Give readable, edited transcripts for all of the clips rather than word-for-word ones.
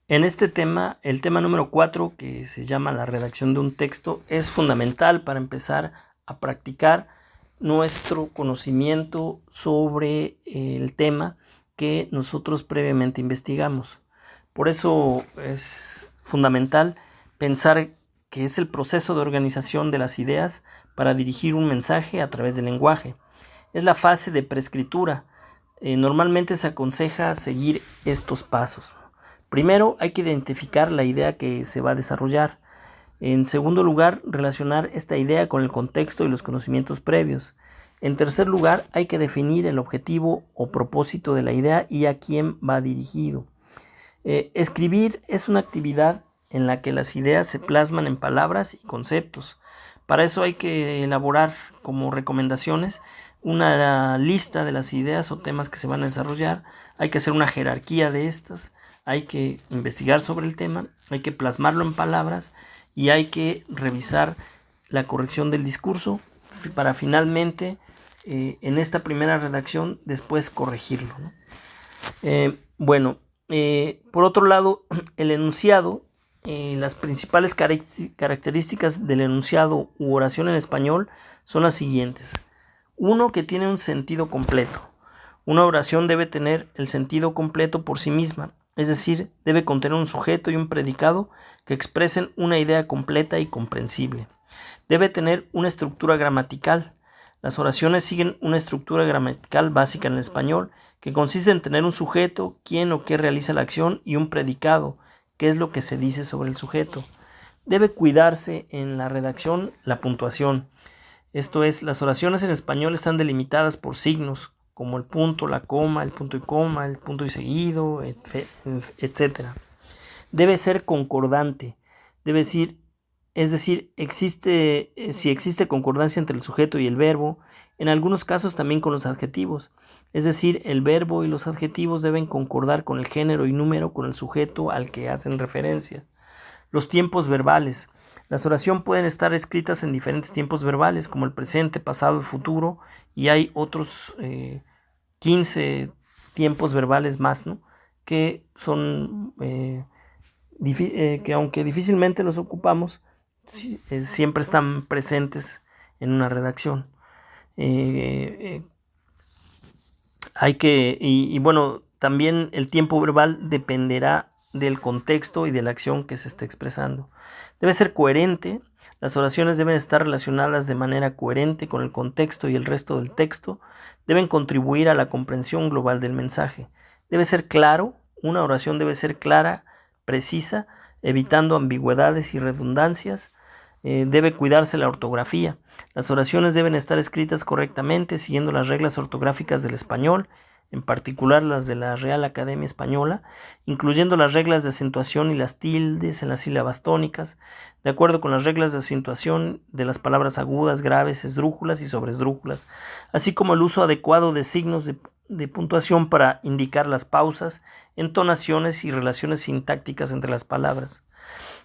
En este tema, el tema número 4, que se llama la redacción de un texto, es fundamental para empezar a practicar nuestro conocimiento sobre el tema que nosotros previamente investigamos. Por eso es fundamental pensar que es el proceso de organización de las ideas para dirigir un mensaje a través del lenguaje. Es la fase de preescritura. Normalmente se aconseja seguir estos pasos. Primero, hay que identificar la idea que se va a desarrollar. En segundo lugar, relacionar esta idea con el contexto y los conocimientos previos. En tercer lugar, hay que definir el objetivo o propósito de la idea y a quién va dirigido. Escribir es una actividad en la que las ideas se plasman en palabras y conceptos. Para eso hay que elaborar como recomendaciones una lista de las ideas o temas que se van a desarrollar. Hay que hacer una jerarquía de estas. Hay que investigar sobre el tema, hay que plasmarlo en palabras y hay que revisar la corrección del discurso para finalmente, en esta primera redacción, después corregirlo, ¿no? Por otro lado, el enunciado, las principales características del enunciado u oración en español son las siguientes. Uno, que tiene un sentido completo. Una oración debe tener el sentido completo por sí misma. Es decir, debe contener un sujeto y un predicado que expresen una idea completa y comprensible. Debe tener una estructura gramatical. Las oraciones siguen una estructura gramatical básica en el español, que consiste en tener un sujeto, quién o qué realiza la acción, y un predicado, qué es lo que se dice sobre el sujeto. Debe cuidarse en la redacción la puntuación. Esto es, las oraciones en español están delimitadas por signos, como el punto, la coma, el punto y coma, el punto y seguido, etc. Debe ser concordante, es decir, si existe concordancia entre el sujeto y el verbo, en algunos casos también con los adjetivos, es decir, el verbo y los adjetivos deben concordar con el género y número con el sujeto al que hacen referencia. Los tiempos verbales. Las oraciones pueden estar escritas en diferentes tiempos verbales, como el presente, pasado y futuro, y hay otros 15 tiempos verbales más, ¿no? Que son, que aunque difícilmente los ocupamos, siempre están presentes en una redacción. También el tiempo verbal dependerá del contexto y de la acción que se está expresando. Debe ser coherente. Las oraciones deben estar relacionadas de manera coherente con el contexto y el resto del texto. Deben contribuir a la comprensión global del mensaje. Debe ser claro. Una oración debe ser clara, precisa, evitando ambigüedades y redundancias. Debe cuidarse la ortografía. Las oraciones deben estar escritas correctamente, siguiendo las reglas ortográficas del español, en particular las de la Real Academia Española, incluyendo las reglas de acentuación y las tildes en las sílabas tónicas, de acuerdo con las reglas de acentuación de las palabras agudas, graves, esdrújulas y sobresdrújulas, así como el uso adecuado de signos de puntuación para indicar las pausas, entonaciones y relaciones sintácticas entre las palabras.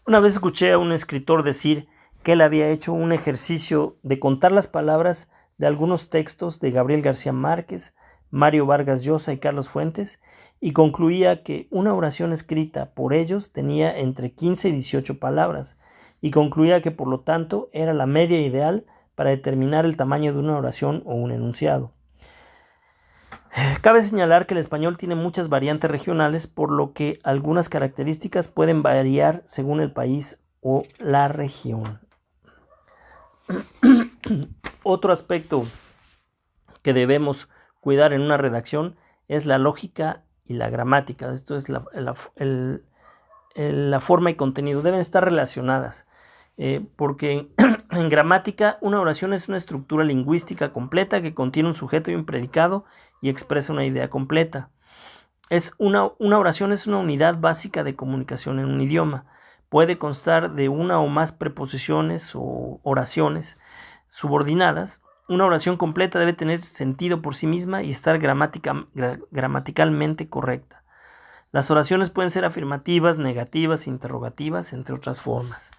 Una vez escuché a un escritor decir que él había hecho un ejercicio de contar las palabras de algunos textos de Gabriel García Márquez, Mario Vargas Llosa y Carlos Fuentes, y concluía que una oración escrita por ellos tenía entre 15 y 18 palabras, y concluía que por lo tanto era la media ideal para determinar el tamaño de una oración o un enunciado. Cabe señalar que el español tiene muchas variantes regionales, por lo que algunas características pueden variar según el país o la región. Otro aspecto que debemos cuidar en una redacción es la lógica y la gramática. Esto es la forma y contenido. Deben estar relacionadas, porque en gramática una oración es una estructura lingüística completa que contiene un sujeto y un predicado y expresa una idea completa. Una oración es una unidad básica de comunicación en un idioma. Puede constar de una o más preposiciones o oraciones subordinadas. Una oración completa debe tener sentido por sí misma y estar gramaticalmente correcta. Las oraciones pueden ser afirmativas, negativas, interrogativas, entre otras formas.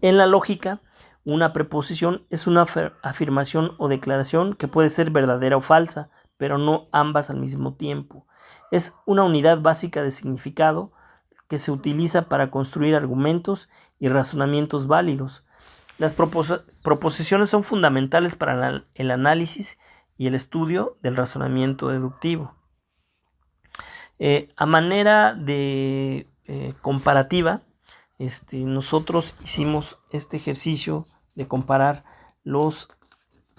En la lógica, una preposición es una afirmación o declaración que puede ser verdadera o falsa, pero no ambas al mismo tiempo. Es una unidad básica de significado que se utiliza para construir argumentos y razonamientos válidos. Las proposiciones son fundamentales para el análisis y el estudio del razonamiento deductivo. A manera de comparativa, nosotros hicimos este ejercicio de comparar los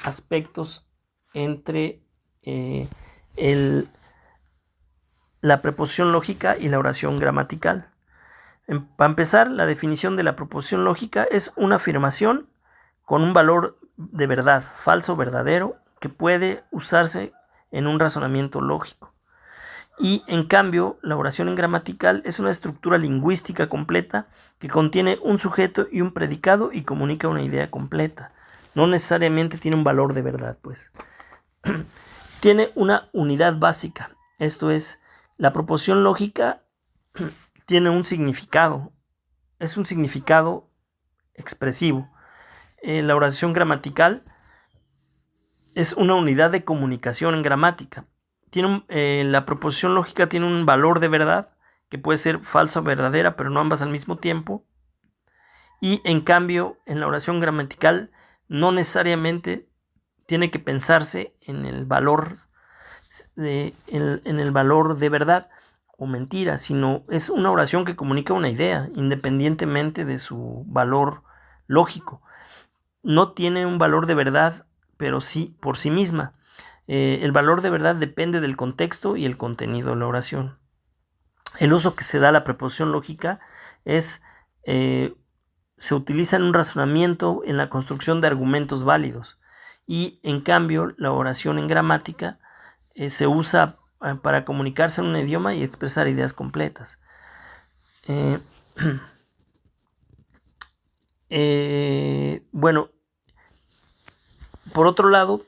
aspectos entre la preposición lógica y la oración gramatical. Para empezar, la definición de la proposición lógica es una afirmación con un valor de verdad, falso o verdadero, que puede usarse en un razonamiento lógico. Y en cambio, la oración gramatical es una estructura lingüística completa que contiene un sujeto y un predicado y comunica una idea completa. No necesariamente tiene un valor de verdad, pues. Tiene una unidad básica, esto es, la proposición lógica tiene un significado, es un significado expresivo. La oración gramatical es una unidad de comunicación en gramática. La proposición lógica tiene un valor de verdad, que puede ser falsa o verdadera, pero no ambas al mismo tiempo. Y en cambio, en la oración gramatical no necesariamente tiene que pensarse en el valor de verdad o mentira, sino es una oración que comunica una idea, independientemente de su valor lógico. No tiene un valor de verdad, pero sí por sí misma. El valor de verdad depende del contexto y el contenido de la oración. El uso que se da a la preposición lógica se utiliza en un razonamiento, en la construcción de argumentos válidos, y en cambio la oración en gramática se usa para comunicarse en un idioma y expresar ideas completas. Bueno, por otro lado,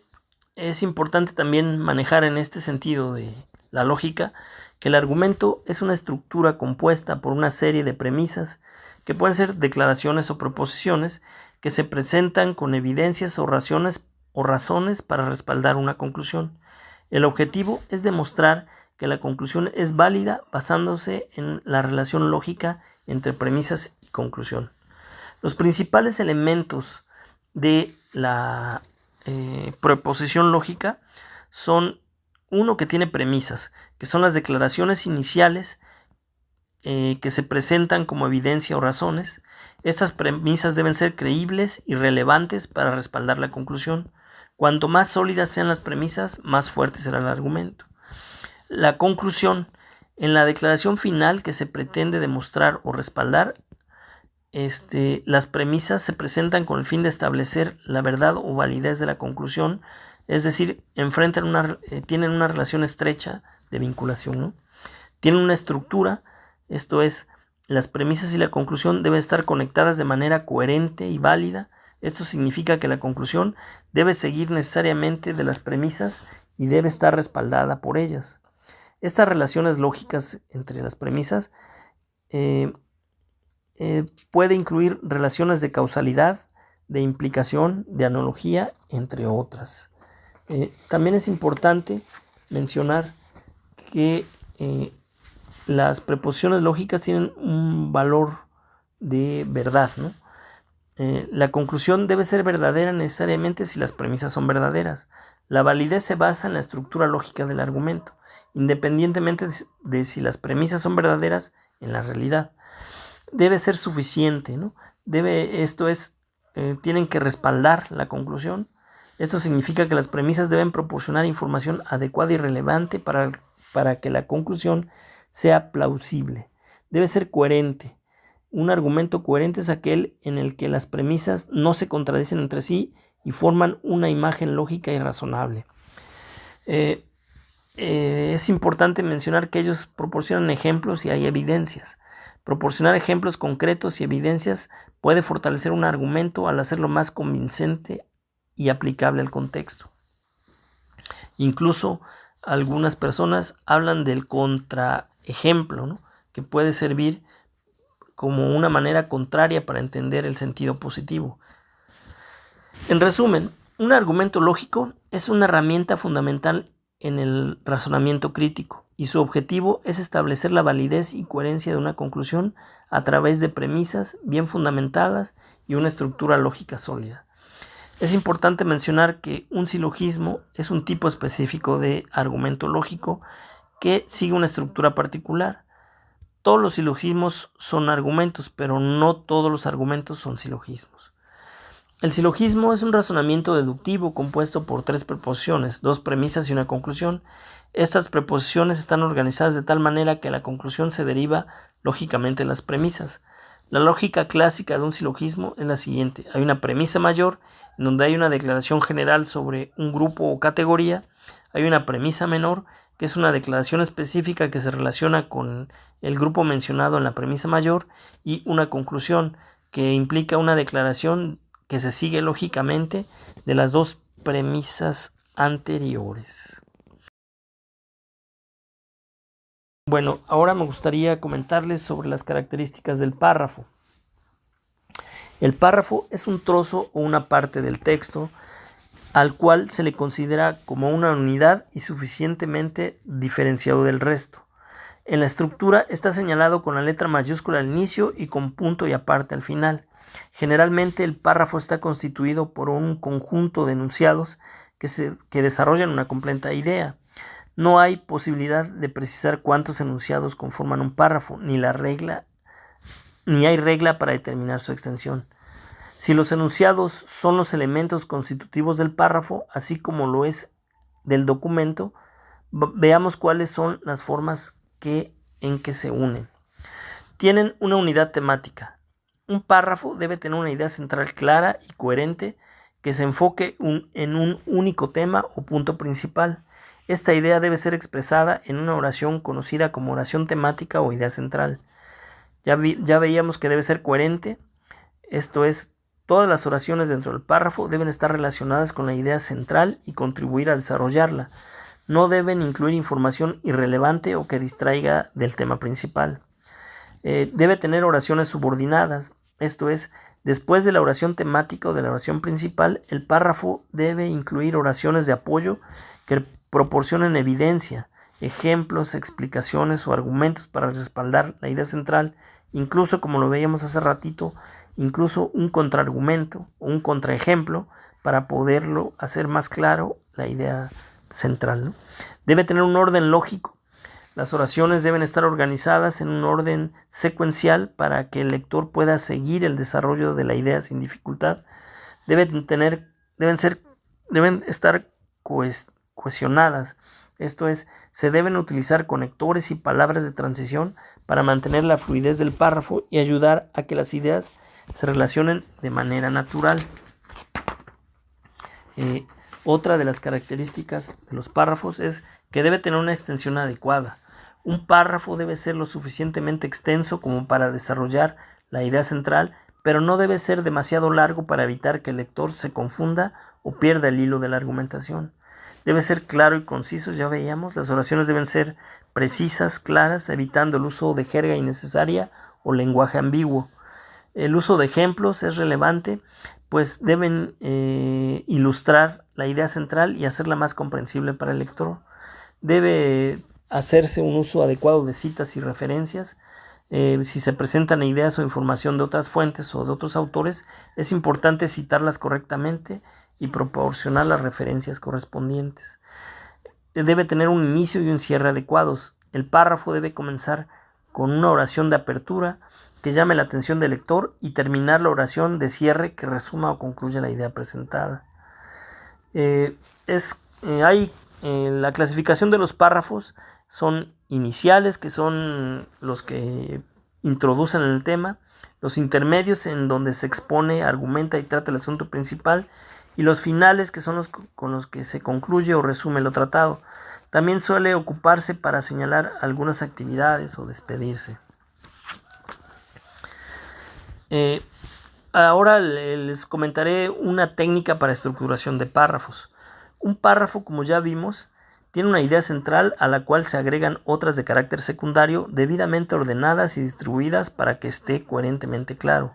es importante también manejar en este sentido de la lógica que el argumento es una estructura compuesta por una serie de premisas que pueden ser declaraciones o proposiciones que se presentan con evidencias o razones para respaldar una conclusión. El objetivo es demostrar que la conclusión es válida basándose en la relación lógica entre premisas y conclusión. Los principales elementos de la proposición lógica son uno que tiene premisas, que son las declaraciones iniciales que se presentan como evidencia o razones. Estas premisas deben ser creíbles y relevantes para respaldar la conclusión. Cuanto más sólidas sean las premisas, más fuerte será el argumento. La conclusión. En la declaración final que se pretende demostrar o respaldar, las premisas se presentan con el fin de establecer la verdad o validez de la conclusión, es decir, tienen una relación estrecha de vinculación, ¿no? Tienen una estructura, esto es, las premisas y la conclusión deben estar conectadas de manera coherente y válida. Esto significa que la conclusión debe seguir necesariamente de las premisas y debe estar respaldada por ellas. Estas relaciones lógicas entre las premisas puede incluir relaciones de causalidad, de implicación, de analogía, entre otras. También es importante mencionar que las preposiciones lógicas tienen un valor de verdad, ¿no? La conclusión debe ser verdadera necesariamente si las premisas son verdaderas. La validez se basa en la estructura lógica del argumento, independientemente de si las premisas son verdaderas en la realidad. Debe ser suficiente, ¿no? Tienen que respaldar la conclusión. Esto significa que las premisas deben proporcionar información adecuada y relevante para que la conclusión sea plausible. Debe ser coherente. Un argumento coherente es aquel en el que las premisas no se contradicen entre sí y forman una imagen lógica y razonable. Es importante mencionar que ellos proporcionan ejemplos y hay evidencias. Proporcionar ejemplos concretos y evidencias puede fortalecer un argumento al hacerlo más convincente y aplicable al contexto. Incluso algunas personas hablan del contraejemplo, ¿no? Que puede servir como una manera contraria para entender el sentido positivo. En resumen, un argumento lógico es una herramienta fundamental en el razonamiento crítico. y su objetivo es establecer la validez y coherencia de una conclusión a través de premisas bien fundamentadas y una estructura lógica sólida. Es importante mencionar que un silogismo es un tipo específico de argumento lógico que sigue una estructura particular. Todos los silogismos son argumentos, pero no todos los argumentos son silogismos. El silogismo es un razonamiento deductivo compuesto por 3 preposiciones, 2 premisas y una conclusión. Estas preposiciones están organizadas de tal manera que la conclusión se deriva lógicamente de las premisas. La lógica clásica de un silogismo es la siguiente. Hay una premisa mayor, en donde hay una declaración general sobre un grupo o categoría. Hay una premisa menor, que es una declaración específica que se relaciona con el grupo mencionado en la premisa mayor, y una conclusión, que implica una declaración que se sigue lógicamente de las 2 premisas anteriores. Bueno, ahora me gustaría comentarles sobre las características del párrafo. El párrafo es un trozo o una parte del texto al cual se le considera como una unidad y suficientemente diferenciado del resto. En la estructura está señalado con la letra mayúscula al inicio y con punto y aparte al final. Generalmente el párrafo está constituido por un conjunto de enunciados que desarrollan una completa idea. No hay posibilidad de precisar cuántos enunciados conforman un párrafo, ni hay regla para determinar su extensión. Si los enunciados son los elementos constitutivos del párrafo, así como lo es del documento, veamos cuáles son las formas en que se unen. Tienen una unidad temática. Un párrafo debe tener una idea central clara y coherente que se enfoque en un único tema o punto principal. Esta idea debe ser expresada en una oración conocida como oración temática o idea central. Ya veíamos que debe ser coherente, esto es, todas las oraciones dentro del párrafo deben estar relacionadas con la idea central y contribuir a desarrollarla. No deben incluir información irrelevante o que distraiga del tema principal. Debe tener oraciones subordinadas, esto es, después de la oración temática o de la oración principal, el párrafo debe incluir oraciones de apoyo que proporcionen evidencia, ejemplos, explicaciones o argumentos para respaldar la idea central, incluso, como lo veíamos hace ratito, incluso un contraargumento o un contraejemplo para poderlo hacer más claro la idea central, ¿no? Debe tener un orden lógico. Las oraciones deben estar organizadas en un orden secuencial para que el lector pueda seguir el desarrollo de la idea sin dificultad. Deben estar cohesionadas. Esto es, se deben utilizar conectores y palabras de transición para mantener la fluidez del párrafo y ayudar a que las ideas se relacionen de manera natural. Otra de las características de los párrafos es que debe tener una extensión adecuada. Un párrafo debe ser lo suficientemente extenso como para desarrollar la idea central, pero no debe ser demasiado largo para evitar que el lector se confunda o pierda el hilo de la argumentación. Debe ser claro y conciso, ya veíamos. Las oraciones deben ser precisas, claras, evitando el uso de jerga innecesaria o lenguaje ambiguo. El uso de ejemplos es relevante, pues deben ilustrar la idea central y hacerla más comprensible para el lector. Debe hacerse un uso adecuado de citas y referencias. Si se presentan ideas o información de otras fuentes o de otros autores, es importante citarlas correctamente y proporcionar las referencias correspondientes. Debe tener un inicio y un cierre adecuados. El párrafo debe comenzar con una oración de apertura que llame la atención del lector y terminar la oración de cierre que resuma o concluya la idea presentada. La clasificación de los párrafos son iniciales, que son los que introducen el tema, los intermedios, en donde se expone, argumenta y trata el asunto principal, y los finales, que son los con los que se concluye o resume lo tratado. También suele ocuparse para señalar algunas actividades o despedirse. Ahora les comentaré una técnica para estructuración de párrafos. Un párrafo, como ya vimos, tiene una idea central a la cual se agregan otras de carácter secundario debidamente ordenadas y distribuidas para que esté coherentemente claro.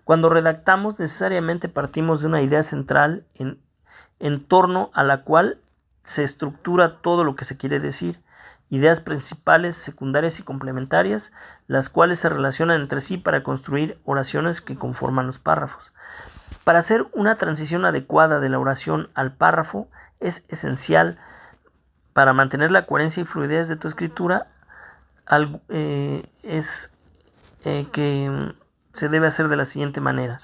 Cuando redactamos, necesariamente partimos de una idea central en torno a la cual se estructura todo lo que se quiere decir. ideas principales, secundarias y complementarias, las cuales se relacionan entre sí para construir oraciones que conforman los párrafos. Para hacer una transición adecuada de la oración al párrafo, es esencial para mantener la coherencia y fluidez de tu escritura, que se debe hacer de la siguiente manera.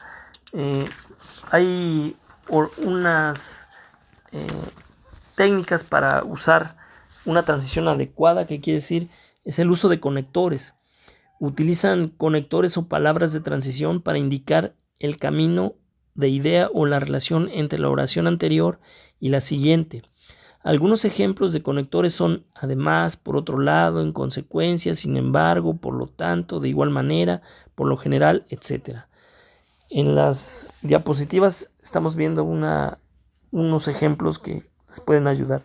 Hay unas técnicas para usar una transición adecuada, que quiere decir es el uso de conectores. Utilizan conectores o palabras de transición para indicar el camino de idea o la relación entre la oración anterior y la siguiente. Algunos ejemplos de conectores son además, por otro lado, en consecuencia, sin embargo, por lo tanto, de igual manera, por lo general, etc. En las diapositivas estamos viendo unos ejemplos que les pueden ayudar.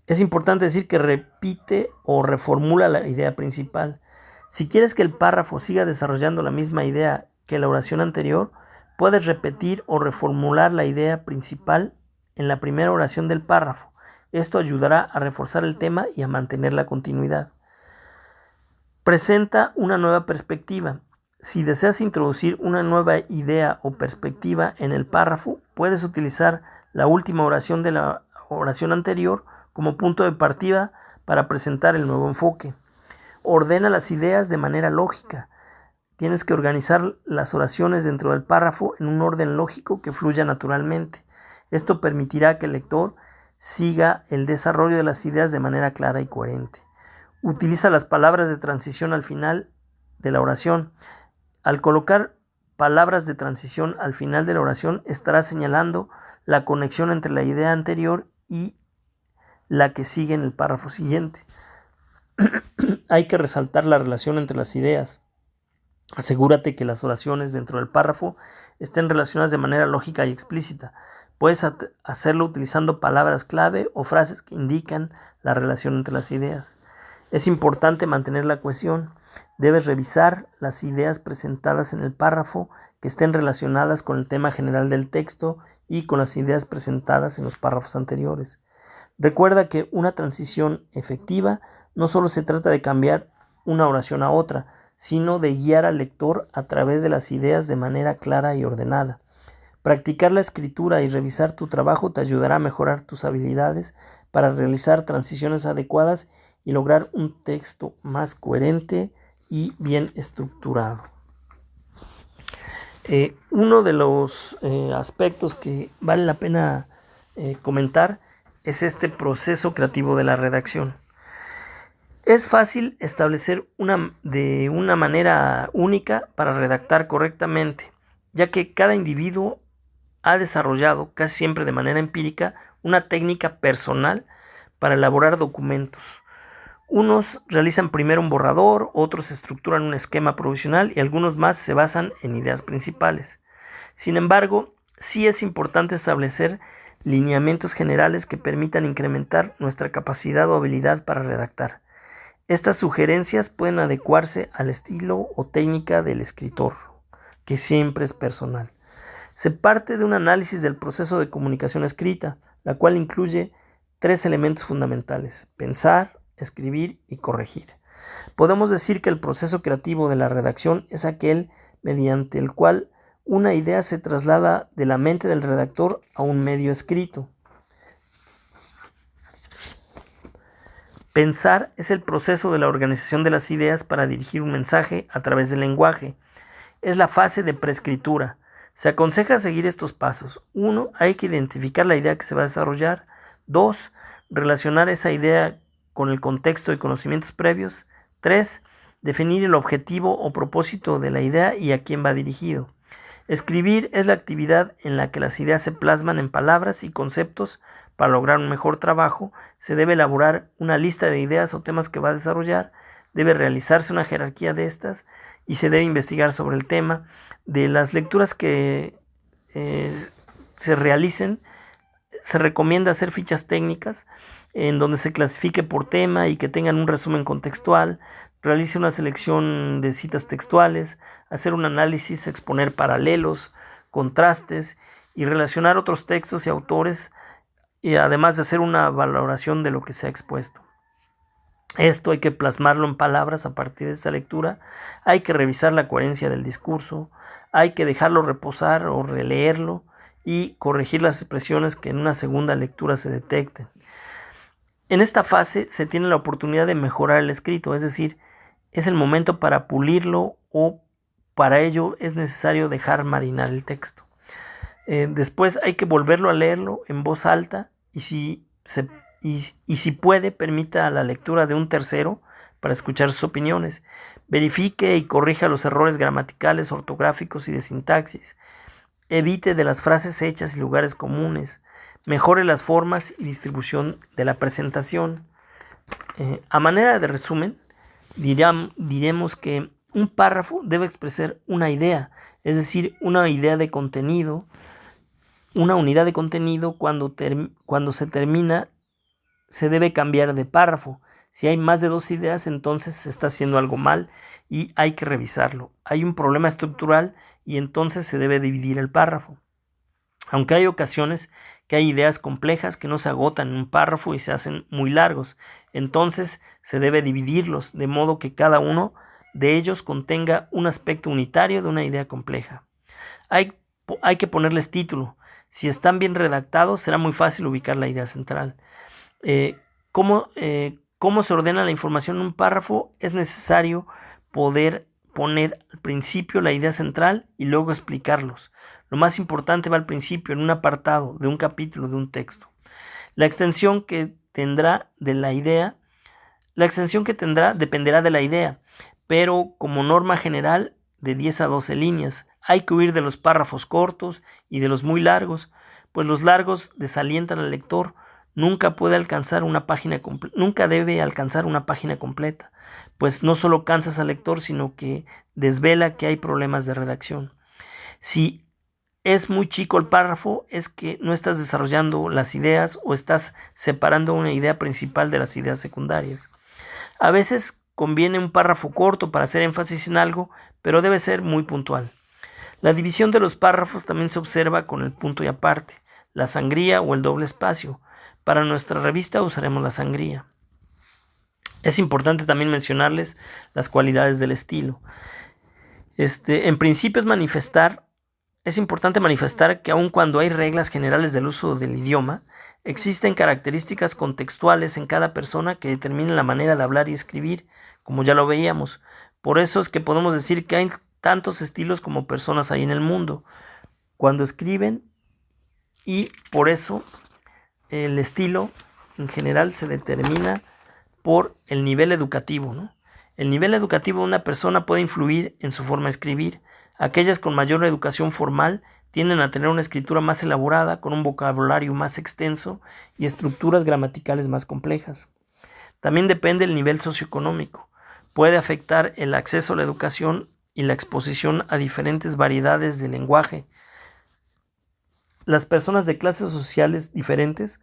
Es importante decir que repite o reformula la idea principal. Si quieres que el párrafo siga desarrollando la misma idea que la oración anterior, puedes repetir o reformular la idea principal en la primera oración del párrafo. Esto ayudará a reforzar el tema y a mantener la continuidad. Presenta una nueva perspectiva. Si deseas introducir una nueva idea o perspectiva en el párrafo, puedes utilizar la última oración de la oración anterior como punto de partida para presentar el nuevo enfoque. Ordena las ideas de manera lógica. Tienes que organizar las oraciones dentro del párrafo en un orden lógico que fluya naturalmente. Esto permitirá que el lector siga el desarrollo de las ideas de manera clara y coherente. Utiliza las palabras de transición al final de la oración. Al colocar palabras de transición al final de la oración, estarás señalando la conexión entre la idea anterior y la que sigue en el párrafo siguiente. Hay que resaltar la relación entre las ideas. Asegúrate que las oraciones dentro del párrafo estén relacionadas de manera lógica y explícita. Puedes hacerlo utilizando palabras clave o frases que indican la relación entre las ideas. Es importante mantener la cohesión. Debes revisar las ideas presentadas en el párrafo que estén relacionadas con el tema general del texto y con las ideas presentadas en los párrafos anteriores. Recuerda que una transición efectiva no solo se trata de cambiar una oración a otra, sino de guiar al lector a través de las ideas de manera clara y ordenada. Practicar la escritura y revisar tu trabajo te ayudará a mejorar tus habilidades para realizar transiciones adecuadas y lograr un texto más coherente y bien estructurado. Uno de los aspectos que vale la pena comentar es este proceso creativo de la redacción. Es fácil establecer de una manera única para redactar correctamente, ya que cada individuo ha desarrollado, casi siempre de manera empírica, una técnica personal para elaborar documentos. Unos realizan primero un borrador, otros estructuran un esquema provisional y algunos más se basan en ideas principales. Sin embargo, sí es importante establecer lineamientos generales que permitan incrementar nuestra capacidad o habilidad para redactar. Estas sugerencias pueden adecuarse al estilo o técnica del escritor, que siempre es personal. Se parte de un análisis del proceso de comunicación escrita, la cual incluye 3 elementos fundamentales: pensar, escribir y corregir. Podemos decir que el proceso creativo de la redacción es aquel mediante el cual una idea se traslada de la mente del redactor a un medio escrito. Pensar es el proceso de la organización de las ideas para dirigir un mensaje a través del lenguaje. Es la fase de preescritura. Se aconseja seguir estos pasos. 1. Hay que identificar la idea que se va a desarrollar. 2. Relacionar esa idea con el contexto y conocimientos previos. 3. Definir el objetivo o propósito de la idea y a quién va dirigido. Escribir es la actividad en la que las ideas se plasman en palabras y conceptos. Para lograr un mejor trabajo, se debe elaborar una lista de ideas o temas que va a desarrollar, debe realizarse una jerarquía de estas y se debe investigar sobre el tema. De las lecturas que se realicen, se recomienda hacer fichas técnicas en donde se clasifique por tema y que tengan un resumen contextual, realice una selección de citas textuales, hacer un análisis, exponer paralelos, contrastes y relacionar otros textos y autores, y además de hacer una valoración de lo que se ha expuesto. Esto hay que plasmarlo en palabras a partir de esta lectura, hay que revisar la coherencia del discurso, hay que dejarlo reposar o releerlo y corregir las expresiones que en una segunda lectura se detecten. En esta fase se tiene la oportunidad de mejorar el escrito, es decir, es el momento para pulirlo o para ello es necesario dejar marinar el texto. Después hay que volverlo a leerlo en voz alta y si puede, permita la lectura de un tercero para escuchar sus opiniones. Verifique y corrija los errores gramaticales, ortográficos y de sintaxis. Evite de las frases hechas y lugares comunes. Mejore las formas y distribución de la presentación. A manera de resumen, diremos que un párrafo debe expresar una idea, es decir, una idea de contenido, una unidad de contenido. Cuando se termina, se debe cambiar de párrafo. Si hay más de 2 ideas, entonces se está haciendo algo mal y hay que revisarlo. Hay un problema estructural y entonces se debe dividir el párrafo. Aunque hay ocasiones que hay ideas complejas que no se agotan en un párrafo y se hacen muy largos, entonces se debe dividirlos de modo que cada uno de ellos contenga un aspecto unitario de una idea compleja. Hay que ponerles título. Si están bien redactados, será muy fácil ubicar la idea central. ¿Cómo se ordena la información en un párrafo? Es necesario poder poner al principio la idea central y luego explicarlos. Lo más importante va al principio, en un apartado de un capítulo de un texto. La extensión que tendrá dependerá de la idea, pero como norma general de 10 a 12 líneas. Hay que huir de los párrafos cortos y de los muy largos, pues los largos desalientan al lector. Nunca debe alcanzar una página completa, pues no solo cansas al lector, sino que desvela que hay problemas de redacción. Si es muy chico el párrafo, es que no estás desarrollando las ideas o estás separando una idea principal de las ideas secundarias. A veces conviene un párrafo corto para hacer énfasis en algo, pero debe ser muy puntual. La división de los párrafos también se observa con el punto y aparte, la sangría o el doble espacio. Para nuestra revista usaremos la sangría. Es importante también mencionarles las cualidades del estilo. En principio es importante manifestar que aun cuando hay reglas generales del uso del idioma, existen características contextuales en cada persona que determinan la manera de hablar y escribir, como ya lo veíamos. Por eso es que podemos decir que hay tantos estilos como personas hay en el mundo cuando escriben, y por eso el estilo en general se determina por el nivel educativo, ¿no? El nivel educativo de una persona puede influir en su forma de escribir. Aquellas con mayor educación formal tienden a tener una escritura más elaborada, con un vocabulario más extenso y estructuras gramaticales más complejas. También depende del nivel socioeconómico. Puede afectar el acceso a la educación y la exposición a diferentes variedades de lenguaje. Las personas de clases sociales diferentes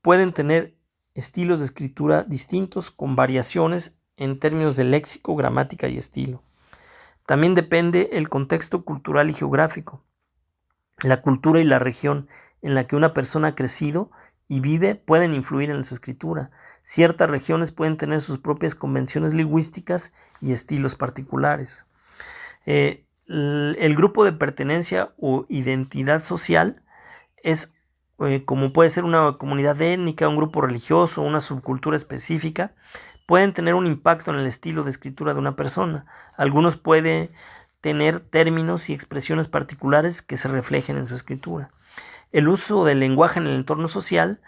pueden tener estilos de escritura distintos con variaciones en términos de léxico, gramática y estilo. También depende el contexto cultural y geográfico. La cultura y la región en la que una persona ha crecido y vive pueden influir en su escritura. Ciertas regiones pueden tener sus propias convenciones lingüísticas y estilos particulares. El grupo de pertenencia o identidad social es como puede ser una comunidad étnica, un grupo religioso, una subcultura específica, pueden tener un impacto en el estilo de escritura de una persona. Algunos pueden tener términos y expresiones particulares que se reflejen en su escritura. El uso del lenguaje en el entorno social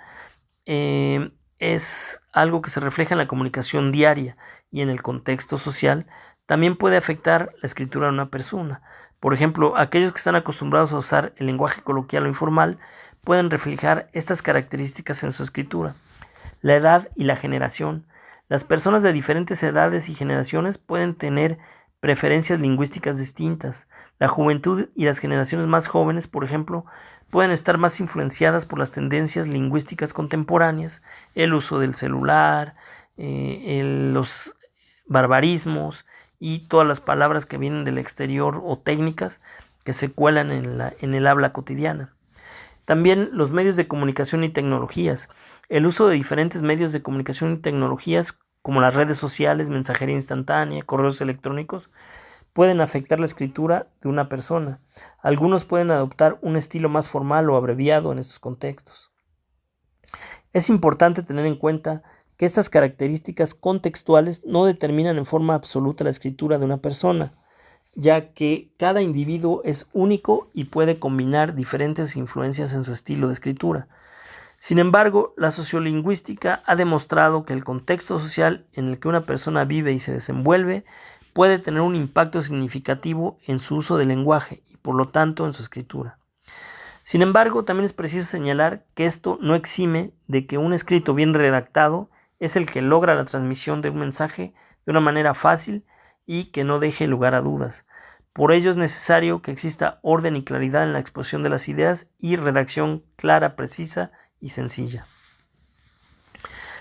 es algo que se refleja en la comunicación diaria y en el contexto social. También puede afectar la escritura de una persona. Por ejemplo, aquellos que están acostumbrados a usar el lenguaje coloquial o informal pueden reflejar estas características en su escritura. La edad y la generación. Las personas de diferentes edades y generaciones pueden tener preferencias lingüísticas distintas. La juventud y las generaciones más jóvenes, por ejemplo, pueden estar más influenciadas por las tendencias lingüísticas contemporáneas, el uso del celular, los barbarismos y todas las palabras que vienen del exterior o técnicas que se cuelan en el habla cotidiana. También los medios de comunicación y tecnologías. El uso de diferentes medios de comunicación y tecnologías como las redes sociales, mensajería instantánea, correos electrónicos, pueden afectar la escritura de una persona. Algunos pueden adoptar un estilo más formal o abreviado en estos contextos. Es importante tener en cuenta que estas características contextuales no determinan en forma absoluta la escritura de una persona, ya que cada individuo es único y puede combinar diferentes influencias en su estilo de escritura. Sin embargo, la sociolingüística ha demostrado que el contexto social en el que una persona vive y se desenvuelve puede tener un impacto significativo en su uso del lenguaje y por lo tanto en su escritura. Sin embargo, también es preciso señalar que esto no exime de que un escrito bien redactado es el que logra la transmisión de un mensaje de una manera fácil y que no deje lugar a dudas. Por ello es necesario que exista orden y claridad en la exposición de las ideas y redacción clara, precisa y sencilla.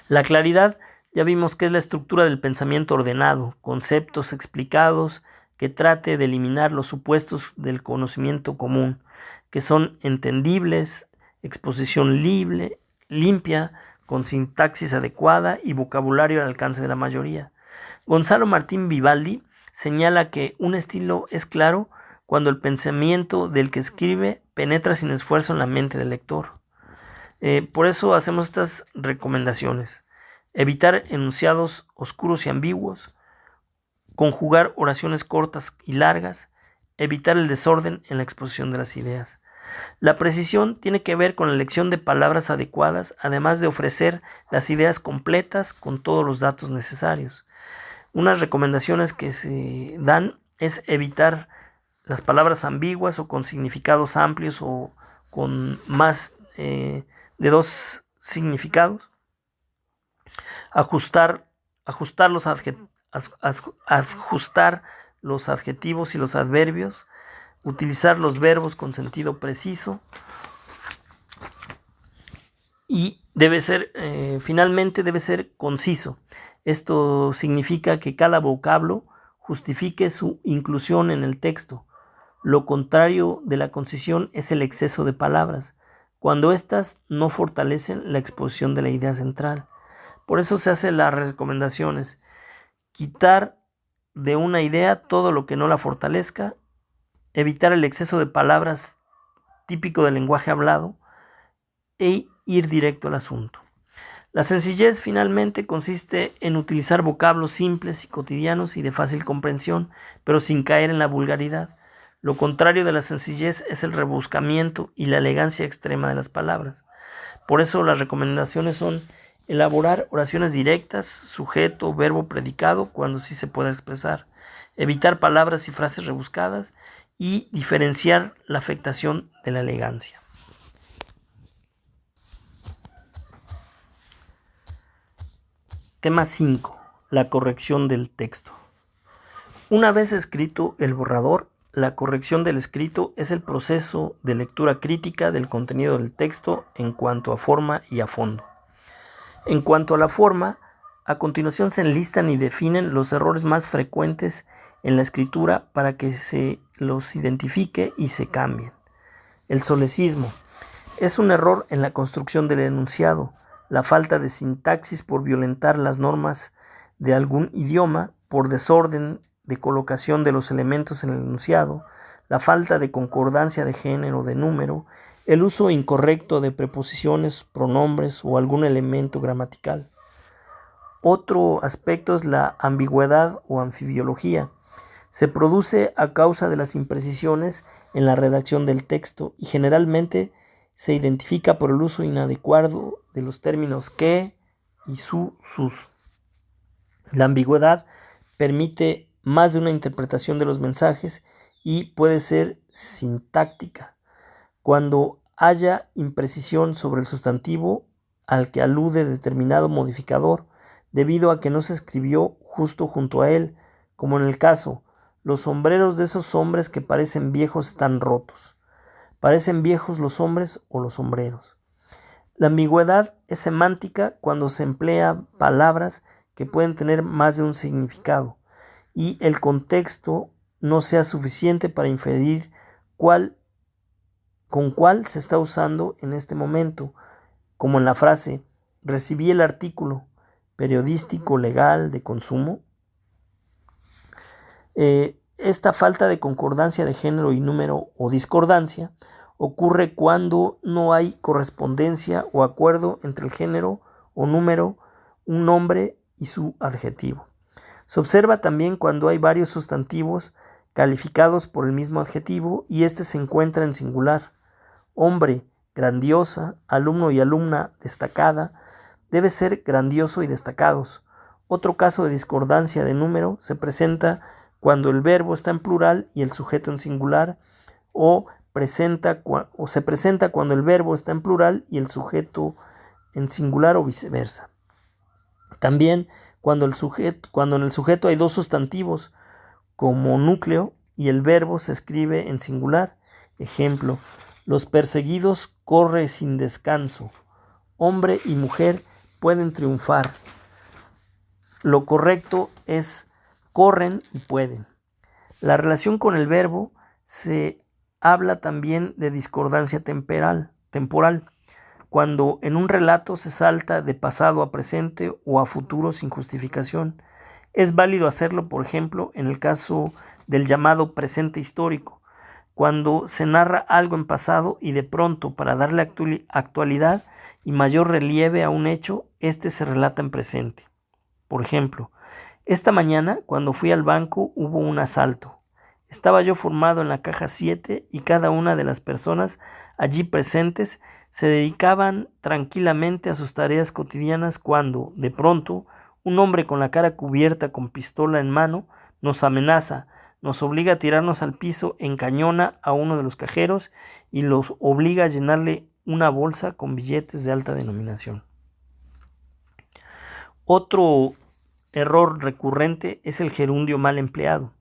La claridad ya vimos que es la estructura del pensamiento ordenado, conceptos explicados que trate de eliminar los supuestos del conocimiento común, que son entendibles, exposición limpia, con sintaxis adecuada y vocabulario al alcance de la mayoría. Gonzalo Martín Vivaldi señala que un estilo es claro cuando el pensamiento del que escribe penetra sin esfuerzo en la mente del lector. Por eso hacemos estas recomendaciones. Evitar enunciados oscuros y ambiguos, conjugar oraciones cortas y largas, evitar el desorden en la exposición de las ideas. La precisión tiene que ver con la elección de palabras adecuadas, además de ofrecer las ideas completas con todos los datos necesarios. Unas recomendaciones que se dan es evitar las palabras ambiguas o con significados amplios o con más de dos significados. Ajustar los adjetivos y los adverbios. Utilizar los verbos con sentido preciso. Y finalmente debe ser conciso. Esto significa que cada vocablo justifique su inclusión en el texto. Lo contrario de la concisión es el exceso de palabras, cuando éstas no fortalecen la exposición de la idea central. Por eso se hacen las recomendaciones: quitar de una idea todo lo que no la fortalezca, evitar el exceso de palabras típico del lenguaje hablado e ir directo al asunto. La sencillez finalmente consiste en utilizar vocablos simples y cotidianos y de fácil comprensión, pero sin caer en la vulgaridad. Lo contrario de la sencillez es el rebuscamiento y la elegancia extrema de las palabras. Por eso las recomendaciones son elaborar oraciones directas, sujeto, verbo, predicado, cuando sí se pueda expresar, evitar palabras y frases rebuscadas y diferenciar la afectación de la elegancia. Tema 5. La corrección del texto. Una vez escrito el borrador, la corrección del escrito es el proceso de lectura crítica del contenido del texto en cuanto a forma y a fondo. En cuanto a la forma, a continuación se enlistan y definen los errores más frecuentes en la escritura para que se los identifique y se cambien. El solecismo es un error en la construcción del enunciado, la falta de sintaxis por violentar las normas de algún idioma, por desorden de colocación de los elementos en el enunciado, la falta de concordancia de género o de número, el uso incorrecto de preposiciones, pronombres o algún elemento gramatical. Otro aspecto es la ambigüedad o anfibiología. Se produce a causa de las imprecisiones en la redacción del texto y generalmente se identifica por el uso inadecuado de los términos que y sus. La ambigüedad permite más de una interpretación de los mensajes y puede ser sintáctica. Cuando haya imprecisión sobre el sustantivo al que alude determinado modificador, debido a que no se escribió justo junto a él, como en el caso, los sombreros de esos hombres que parecen viejos están rotos. ¿Parecen viejos los hombres o los sombreros? La ambigüedad es semántica cuando se emplea palabras que pueden tener más de un significado y el contexto no sea suficiente para inferir con cuál se está usando en este momento, como en la frase: recibí el artículo, periodístico, legal, de consumo. Esta falta de concordancia de género y número o discordancia ocurre cuando no hay correspondencia o acuerdo entre el género o número, un nombre y su adjetivo. Se observa también cuando hay varios sustantivos calificados por el mismo adjetivo y éste se encuentra en singular. Hombre, grandiosa, alumno y alumna, destacada, debe ser grandioso y destacados. Otro caso de discordancia de número se presenta cuando el verbo está en plural y el sujeto en singular, o se presenta cuando el verbo está en plural y el sujeto en singular o viceversa. También cuando en el sujeto hay dos sustantivos como núcleo y el verbo se escribe en singular. Ejemplo: los perseguidos corren sin descanso. Hombre y mujer pueden triunfar. Lo correcto es corren y pueden. La relación con el verbo se habla también de discordancia temporal, cuando en un relato se salta de pasado a presente o a futuro sin justificación. Es válido hacerlo, por ejemplo, en el caso del llamado presente histórico, cuando se narra algo en pasado y de pronto, para darle actualidad y mayor relieve a un hecho, este se relata en presente. Por ejemplo: esta mañana, cuando fui al banco, hubo un asalto. Estaba yo formado en la caja 7 y cada una de las personas allí presentes se dedicaban tranquilamente a sus tareas cotidianas cuando, de pronto, un hombre con la cara cubierta con pistola en mano nos amenaza, nos obliga a tirarnos al piso, encañona a uno de los cajeros y los obliga a llenarle una bolsa con billetes de alta denominación. Otro error recurrente es el gerundio mal empleado.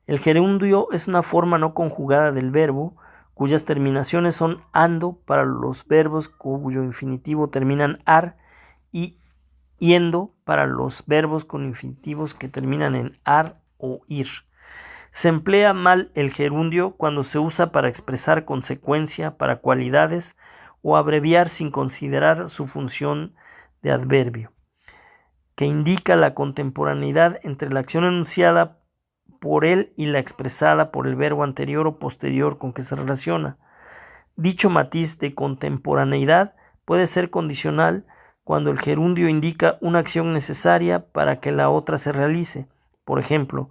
El gerundio es una forma no conjugada del verbo, cuyas terminaciones son ando para los verbos cuyo infinitivo terminan ar y yendo para los verbos con infinitivos que terminan en ar o ir. Se emplea mal el gerundio cuando se usa para expresar consecuencia, para cualidades o abreviar sin considerar su función de adverbio, que indica la contemporaneidad entre la acción enunciada por él y la expresada por el verbo anterior o posterior con que se relaciona. Dicho matiz de contemporaneidad puede ser condicional cuando el gerundio indica una acción necesaria para que la otra se realice. Por ejemplo: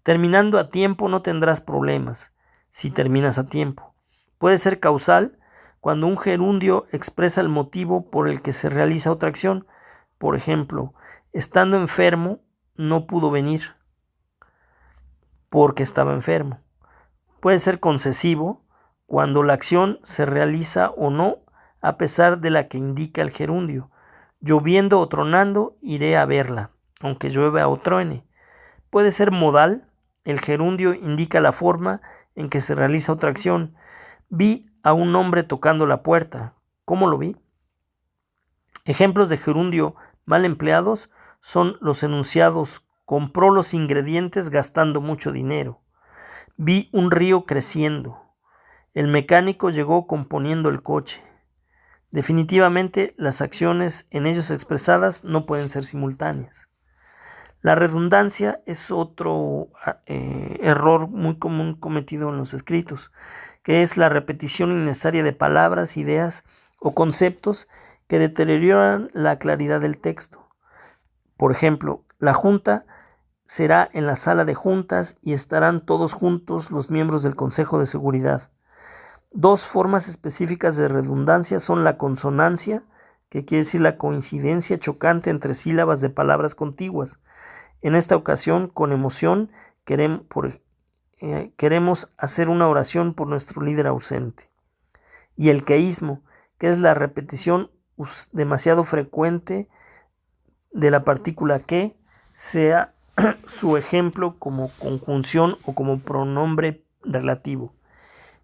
terminando a tiempo no tendrás problemas si terminas a tiempo. Puede ser causal cuando un gerundio expresa el motivo por el que se realiza otra acción. Por ejemplo: estando enfermo no pudo venir porque estaba enfermo. Puede ser concesivo cuando la acción se realiza o no a pesar de la que indica el gerundio. Lloviendo o tronando iré a verla, aunque llueva o truene. Puede ser modal. El gerundio indica la forma en que se realiza otra acción. Vi a un hombre tocando la puerta. ¿Cómo lo vi? Ejemplos de gerundio mal empleados son los enunciados: compró los ingredientes gastando mucho dinero. Vi un río creciendo. El mecánico llegó componiendo el coche. Definitivamente, las acciones en ellos expresadas no pueden ser simultáneas. La redundancia es otro error muy común cometido en los escritos, que es la repetición innecesaria de palabras, ideas o conceptos que deterioran la claridad del texto. Por ejemplo: la junta será en la sala de juntas y estarán todos juntos los miembros del Consejo de Seguridad. Dos formas específicas de redundancia son la consonancia, que quiere decir la coincidencia chocante entre sílabas de palabras contiguas. En esta ocasión, con emoción, queremos hacer una oración por nuestro líder ausente. Y el queísmo, que es la repetición demasiado frecuente de la partícula que, sea su ejemplo como conjunción o como pronombre relativo.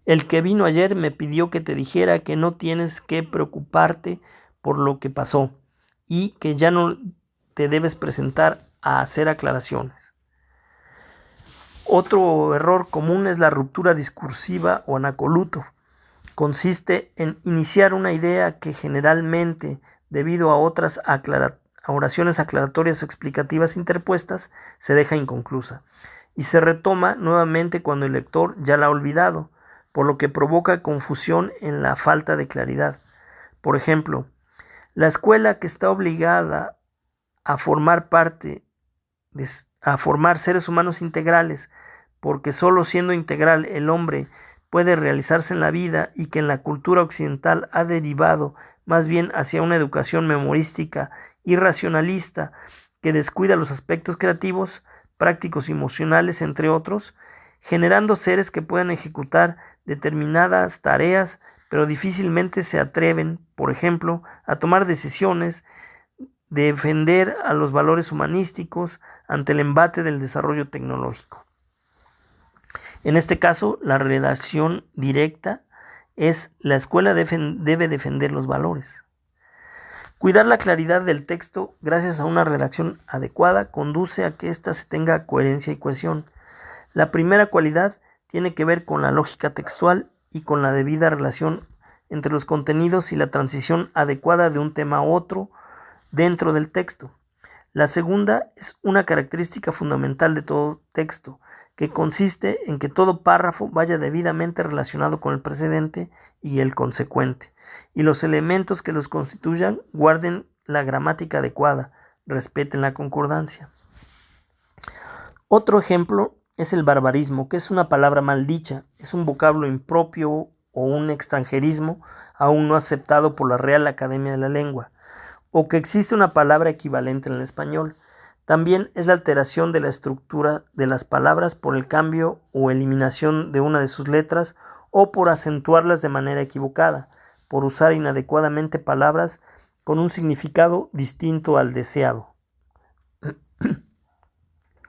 El que vino ayer me pidió que te dijera que no tienes que preocuparte por lo que pasó y que ya no te debes presentar a hacer aclaraciones. Otro error común es la ruptura discursiva o anacoluto. Consiste en iniciar una idea que generalmente, debido a otras a oraciones aclaratorias o explicativas interpuestas, se deja inconclusa y se retoma nuevamente cuando el lector ya la ha olvidado, por lo que provoca confusión en la falta de claridad. Por ejemplo, la escuela que está obligada a formar seres humanos integrales, porque solo siendo integral el hombre puede realizarse en la vida y que en la cultura occidental ha derivado más bien hacia una educación memorística y racionalista que descuida los aspectos creativos, prácticos y emocionales, entre otros, generando seres que pueden ejecutar determinadas tareas, pero difícilmente se atreven, por ejemplo, a tomar decisiones, defender a los valores humanísticos ante el embate del desarrollo tecnológico. En este caso, la relación directa es la escuela debe defender los valores. Cuidar la claridad del texto gracias a una redacción adecuada conduce a que ésta se tenga coherencia y cohesión. La primera cualidad tiene que ver con la lógica textual y con la debida relación entre los contenidos y la transición adecuada de un tema a otro dentro del texto. La segunda es una característica fundamental de todo texto, que consiste en que todo párrafo vaya debidamente relacionado con el precedente y el consecuente, y los elementos que los constituyan guarden la gramática adecuada, respeten la concordancia. Otro ejemplo es el barbarismo, que es una palabra mal dicha, es un vocablo impropio o un extranjerismo aún no aceptado por la Real Academia de la Lengua, o que existe una palabra equivalente en el español. También es la alteración de la estructura de las palabras por el cambio o eliminación de una de sus letras o por acentuarlas de manera equivocada, por usar inadecuadamente palabras con un significado distinto al deseado.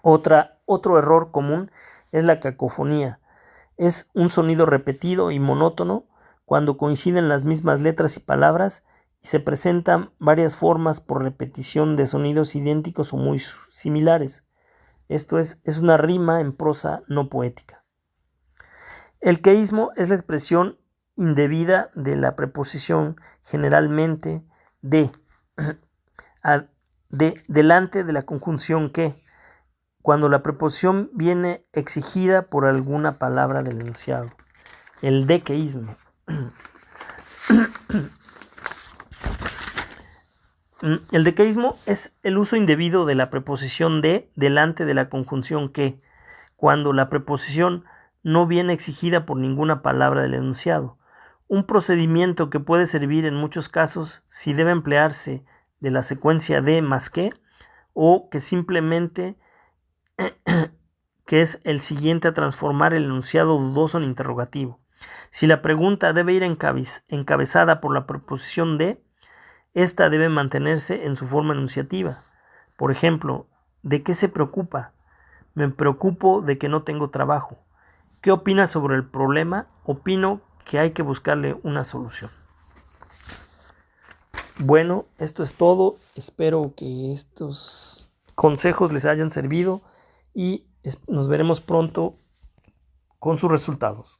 Otro error común es la cacofonía. Es un sonido repetido y monótono cuando coinciden las mismas letras y palabras y se presentan varias formas por repetición de sonidos idénticos o muy similares. Esto es una rima en prosa no poética. El queísmo es la expresión indebida de la preposición generalmente delante de la conjunción que, cuando la preposición viene exigida por alguna palabra del enunciado. El dequeísmo. El dequeísmo es el uso indebido de la preposición de delante de la conjunción que, cuando la preposición no viene exigida por ninguna palabra del enunciado. Un procedimiento que puede servir en muchos casos si debe emplearse de la secuencia de más que, o que simplemente que es el siguiente a transformar el enunciado dudoso en interrogativo. Si la pregunta debe ir encabezada por la preposición de, esta debe mantenerse en su forma enunciativa. Por ejemplo, ¿de qué se preocupa? Me preocupo de que no tengo trabajo. ¿Qué opina sobre el problema? Opino que hay que buscarle una solución. Bueno, esto es todo. Espero que estos consejos les hayan servido y nos veremos pronto con sus resultados.